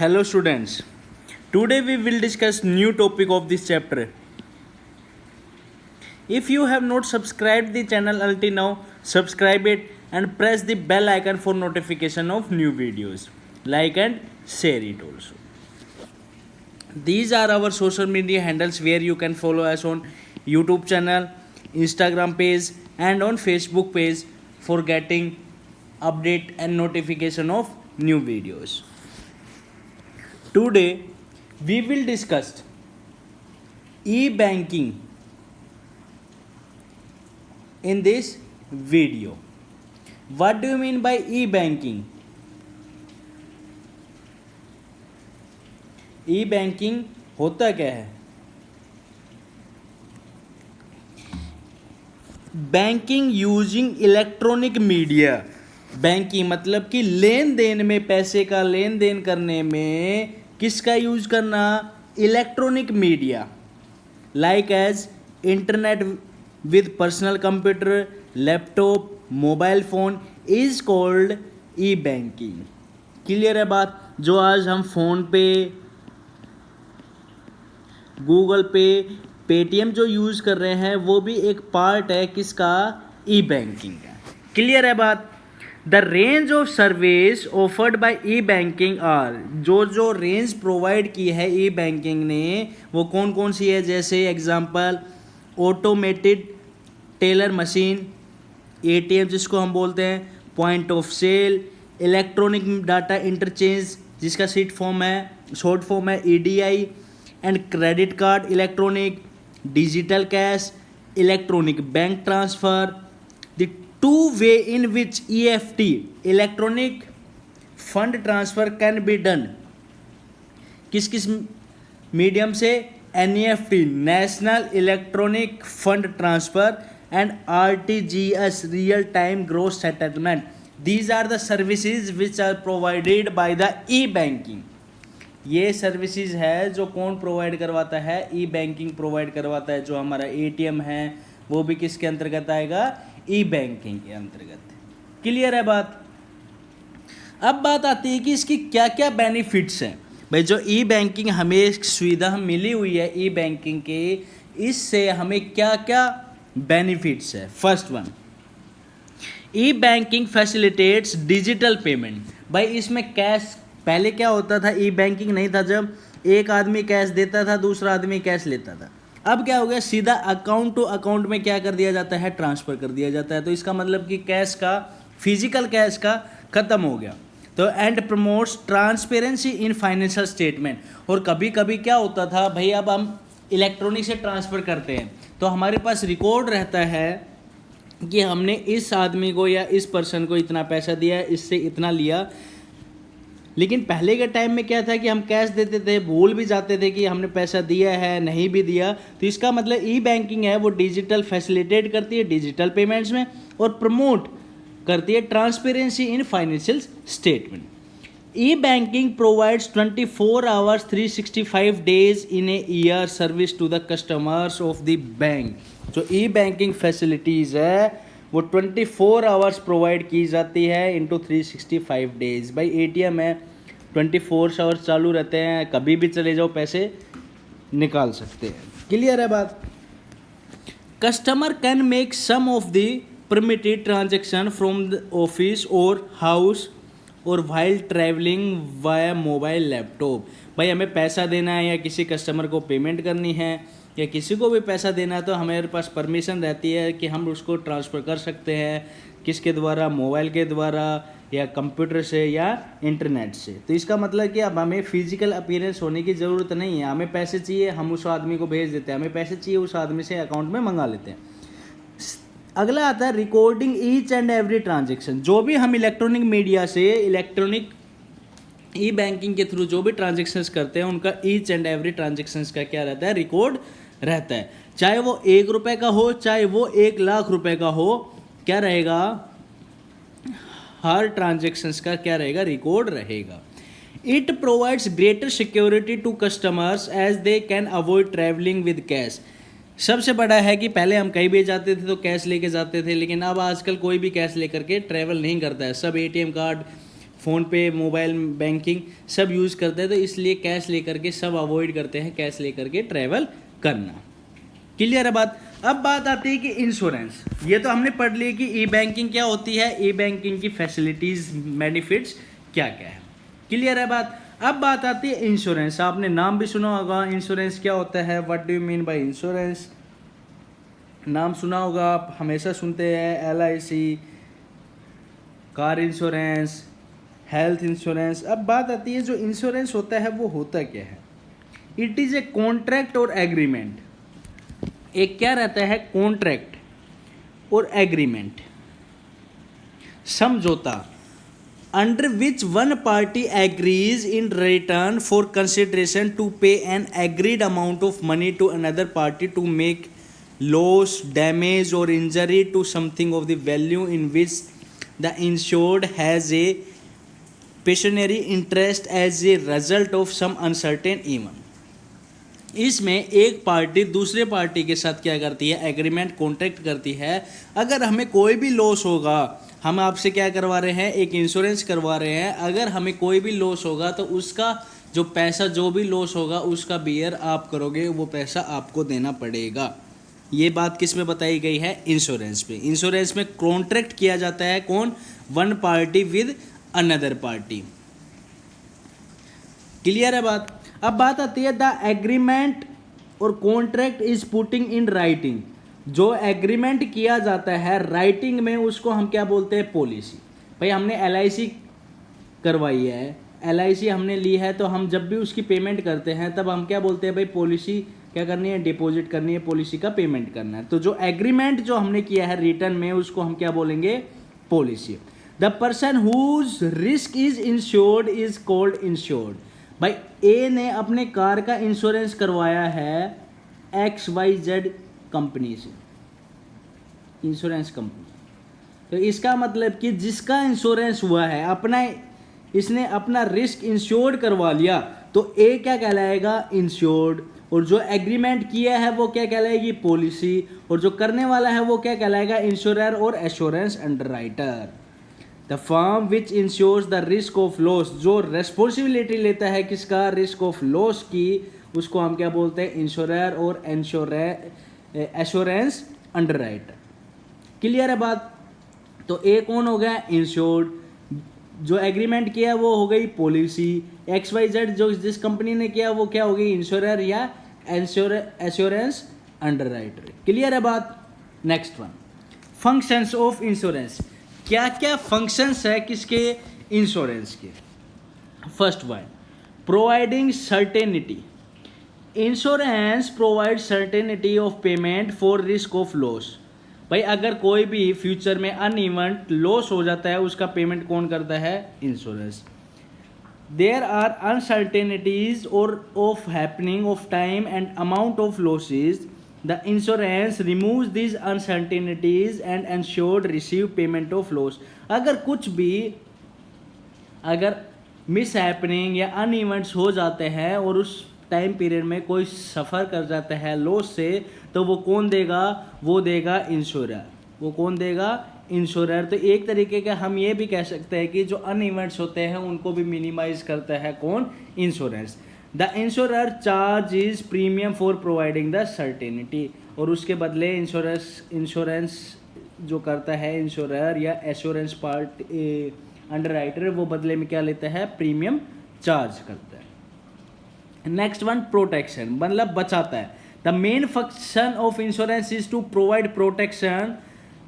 Hello students. Today we will discuss new topic of this chapter. If you have not subscribed the channel until now, subscribe it and press the bell icon for notification of new videos. Like and share it also. These are our social media handles where you can follow us on YouTube channel, Instagram page and on Facebook page for getting update and notification of new videos. Today we will discuss e-banking in this video. What do you mean by e-banking? E-banking होता क्या है? Banking using electronic media. Banking मतलब कि लेन then में, पैसे का लेन then करने में किसका यूज करना? Electronic media like as internet with personal computer, laptop, mobile phone is called e banking. Clear है बात? जो आज हम फ़ोन पे, गूगल पे, पेटीएम जो यूज़ कर रहे हैं वो भी एक पार्ट है किसका? ई बैंकिंग का. क्लियर है बात? The range of service offered by e banking are, जो रेंज प्रोवाइड की है ई बैंकिंग ने वो कौन कौन सी है? जैसे example automated teller machine, ATM जिसको हम बोलते हैं, point of sale, electronic data interchange जिसका शॉर्ट फॉर्म है EDI, and credit card electronic, digital cash, electronic bank transfer, the two way in which EFT electronic fund transfer can be done. किस किस medium से? NEFT national electronic fund transfer and RTGS real time gross settlement. These are the services which are provided by the E banking. ये services है जो कौन provide करवाता है? ई banking provide करवाता है. जो हमारा एटीएम है वो भी किसके अंतर्गत आएगा? ई बैंकिंग के अंतर्गत. क्लियर है बात? अब बात आती है कि इसकी क्या क्या बेनिफिट्स हैं. भाई जो ई बैंकिंग हमें सुविधा मिली हुई है ई बैंकिंग के, इससे हमें क्या क्या बेनिफिट्स है? फर्स्ट वन, ई बैंकिंग फैसिलिटेट्स डिजिटल पेमेंट. भाई इसमें कैश, पहले क्या होता था? ई बैंकिंग नहीं था जब एक आदमी कैश देता था, दूसरा आदमी कैश लेता था. अब क्या हो गया? सीधा अकाउंट टू अकाउंट में क्या कर दिया जाता है? ट्रांसफ़र कर दिया जाता है. तो इसका मतलब कि कैश का, फिजिकल कैश का ख़त्म हो गया. तो and promotes transparency in financial statement. और कभी कभी क्या होता था भाई, अब हम इलेक्ट्रॉनिक से ट्रांसफ़र करते हैं तो हमारे पास रिकॉर्ड रहता है कि हमने इस आदमी को या इस पर्सन को इतना पैसा दिया, इससे इतना लिया. लेकिन पहले के टाइम में क्या था कि हम कैश देते थे, भूल भी जाते थे कि हमने पैसा दिया है, नहीं भी दिया. तो इसका मतलब ई बैंकिंग है वो डिजिटल फैसिलिटेट करती है डिजिटल पेमेंट्स में और प्रमोट करती है transparency in financial statement. E banking provides 24 hours 365 days in a year service to the customers of the bank. जो ई बैंकिंग फैसिलिटीज़ है वो 24 आवर्स प्रोवाइड की जाती है इंटू 365 डेज. भाई एटीएम है 24 आवर्स चालू रहते हैं, कभी भी चले जाओ पैसे निकाल सकते हैं. क्लियर है बात? Customer can make some of the permitted transaction from the office और हाउस और while travelling via mobile laptop. भाई हमें पैसा देना है या किसी कस्टमर को पेमेंट करनी है या किसी को भी पैसा देना है तो हमारे पास परमिशन रहती है कि हम उसको ट्रांसफ़र कर सकते हैं. किसके द्वारा? मोबाइल के द्वारा या कंप्यूटर से या इंटरनेट से. तो इसका मतलब कि अब हमें फिजिकल अपीयरेंस होने की ज़रूरत नहीं है. हमें पैसे चाहिए, हम उस आदमी को भेज देते हैं. हमें पैसे चाहिए, उस आदमी से अकाउंट में मंगा लेते हैं. अगला आता है recording each and every transaction. जो भी हम इलेक्ट्रॉनिक मीडिया से, इलेक्ट्रॉनिक ई बैंकिंग के थ्रू जो भी ट्रांजेक्शन्स करते हैं उनका ईच एंड एवरी ट्रांजेक्शन्स का क्या रहता है? रिकॉर्ड रहता है. चाहे वो 1 रुपये का हो, चाहे वो 1 लाख रुपए का हो, क्या रहेगा? हर ट्रांजेक्शन्स का क्या रहेगा? रिकॉर्ड रहेगा. It provides greater security to customers as they can avoid travelling with cash. सबसे बड़ा है कि पहले हम कहीं भी जाते थे तो कैश लेके जाते थे, लेकिन अब आजकल कोई भी कैश लेकर के ट्रैवल नहीं करता है. सब एटीएम कार्ड, फ़ोन पे, मोबाइल बैंकिंग सब यूज़ करते हैं, तो इसलिए कैश लेकर के सब अवॉइड करते हैं कैश लेकर के ट्रैवल करना। क्लियर है बात। अब बात आती है कि इंश्योरेंस, ये तो हमने पढ़ लिया कि ई बैंकिंग क्या होती है, ई बैंकिंग की फैसिलिटीज़ बेनिफिट्स क्या क्या है। क्लियर है बात। अब बात आती है इंश्योरेंस। आपने नाम भी सुना होगा, इंश्योरेंस क्या होता है, what do you mean by insurance. नाम सुना होगा आप, हमेशा सुनते हैं LIC, car insurance, health insurance. अब बात आती है जो इंश्योरेंस होता है वो होता क्या है। इट इज़ ए कॉन्ट्रैक्ट और एग्रीमेंट। एक क्या रहता है, कॉन्ट्रैक्ट और एग्रीमेंट, समझौता, under which one party agrees in return for consideration to pay an agreed amount of money to another party to make loss, damage और injury to something of the value in which the insured has a pecuniary interest as a result of some uncertain event. इसमें एक party दूसरे party के साथ क्या करती है, agreement, contract करती है। अगर हमें कोई भी लॉस होगा, हम आपसे क्या करवा रहे हैं, एक इंश्योरेंस करवा रहे हैं। अगर हमें कोई भी लॉस होगा तो उसका जो पैसा, जो भी लॉस होगा उसका बियर आप करोगे, वो पैसा आपको देना पड़ेगा। ये बात किस में बताई गई है, इंश्योरेंस पे। इंश्योरेंस में कॉन्ट्रैक्ट किया जाता है कौन, one party with another party. Clear है बात। अब बात आती है द एग्रीमेंट और contract is putting in writing. जो एग्रीमेंट किया जाता है राइटिंग में, उसको हम क्या बोलते हैं, पॉलिसी। भाई हमने LIC करवाई है, LIC हमने ली है, तो हम जब भी उसकी पेमेंट करते हैं तब हम क्या बोलते हैं, भाई पॉलिसी क्या करनी है, डिपॉजिट करनी है, पॉलिसी का पेमेंट करना है। तो जो एग्रीमेंट जो हमने किया है रिटर्न में, उसको हम क्या बोलेंगे, policy. The person whose risk is insured is called insured. भाई ए ने अपने कार का इंश्योरेंस करवाया है XYZ कंपनी से, इंश्योरेंस कंपनी। तो इसका मतलब कि जिसका इंश्योरेंस हुआ है, अपना इसने अपना रिस्क इंश्योर्ड करवा लिया, तो ए क्या कहलाएगा, इंश्योर्ड। और जो एग्रीमेंट किया है वो क्या कहलाएगी, पॉलिसी। और जो करने वाला है वो क्या कहलाएगा, इंश्योरर और assurance underwriter. The firm which insures the risk of loss, जो रेस्पॉन्सिबिलिटी लेता है किसका, रिस्क ऑफ लॉस की, उसको हम क्या बोलते हैं, इंश्योरर और एश्योरेंस अंडरराइटर। क्लियर है बात। तो ए कौन हो गया, इंश्योर्ड। जो एग्रीमेंट किया वो हो गई पॉलिसी। XYZ जो जिस कंपनी ने किया वो क्या हो गई, इंश्योरर या एश्योरेंस अंडरराइटर। क्लियर है बात। Next one, functions of insurance. क्या क्या फंक्शंस है किसके, इंश्योरेंस के। First one, providing certainty. Insurance provide certainty of payment for risk of loss. भाई अगर कोई भी फ्यूचर में अनइवेंट लॉस हो जाता है, उसका पेमेंट कौन करता है, इंश्योरेंस। देयर आर अनसर्टेनिटीज और of happening of time and amount of losses, the insurance removes these uncertainties and ensured receive payment of loss. अगर कुछ भी अगर मिस हैपनिंग या अनइवेंट्स हो जाते हैं और उस टाइम पीरियड में कोई सफ़र कर जाता है लॉस से, तो वो कौन देगा, वो देगा इंश्योरर। वो कौन देगा, इंश्योरर। तो एक तरीके का हम ये भी कह सकते हैं कि जो अन इवेंट्स होते हैं उनको भी मिनिमाइज करता है कौन, insurance. The insurer charge is premium for providing the certainty. और उसके बदले इंश्योरेंस जो करता है इंश्योरर या एश्योरेंस पार्ट अंडरराइटर, वो बदले में क्या लेता है, प्रीमियम चार्ज करता है। नेक्स्ट वन, प्रोटेक्शन, मतलब बचाता है। The main function of insurance is to provide protection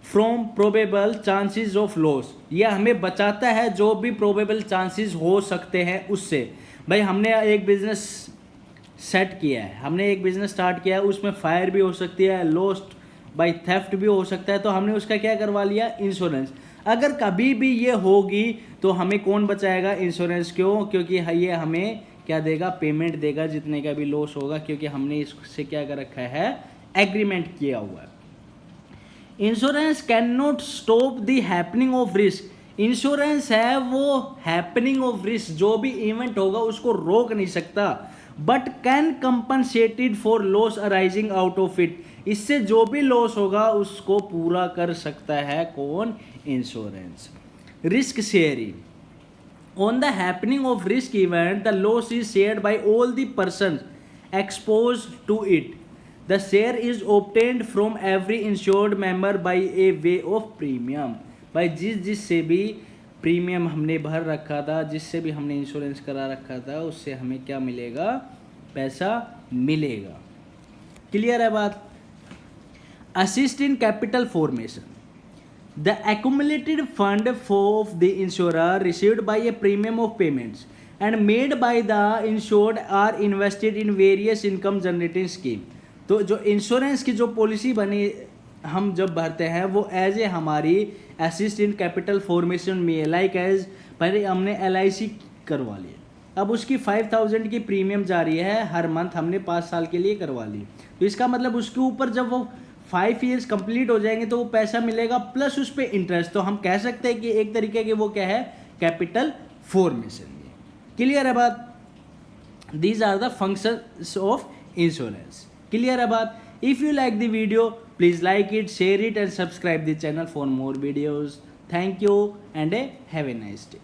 from probable chances of loss. यह हमें बचाता है जो भी प्रोबेबल चांसेस हो सकते हैं उससे। भाई हमने एक बिजनेस सेट किया है, हमने एक बिजनेस स्टार्ट किया है, उसमें फायर भी हो सकती है, लॉस्ट बाई थेफ्ट भी हो सकता है, तो हमने उसका क्या करवा लिया, इंश्योरेंस। अगर कभी भी ये होगी तो हमें कौन बचाएगा, इंश्योरेंस। क्यों, क्योंकि ये हमें क्या देगा, पेमेंट देगा जितने का भी लॉस होगा, क्योंकि हमने इससे क्या कर रखा है, एग्रीमेंट किया हुआ है। Insurance can not stop the happening of risk. Insurance है वो हैपनिंग ऑफ रिस्क, जो भी इवेंट होगा उसको रोक नहीं सकता, but can compensated for loss arising out of it. इससे जो भी लॉस होगा उसको पूरा कर सकता है कौन, insurance. Risk sharing, On the happening of risk event, the loss is shared by all the persons exposed to it. The share is obtained from every insured member by a way of premium. भाई जिससे भी premium हमने भर रखा था, जिससे भी हमने इंश्योरेंस करा रखा था, उससे हमें क्या मिलेगा? पैसा मिलेगा। क्लियर है बात? Assist in capital formation. The accumulated fund of the insurer received by a premium of payments and made by the insured are invested in various income generating scheme. तो जो इंश्योरेंस की जो पॉलिसी बनी हम जब भरते हैं वो एज ए हमारी असिस्ट इन कैपिटल फॉर्मेशन में, लाइक एज पहले हमने LIC करवा ली, अब उसकी 5000 की प्रीमियम जा रही है हर मंथ, हमने 5 साल के लिए करवा ली, तो इसका मतलब उसके ऊपर जब वो 5 ईयर्स कंप्लीट हो जाएंगे तो वो पैसा मिलेगा प्लस उस पर इंटरेस्ट। तो हम कह सकते हैं कि एक तरीके के वो क्या है? Capital formation. क्लियर है बात? These are the functions of insurance. Clear है बात? If you like the video please like it, share it and subscribe the channel for more videos. Thank you and have a nice day.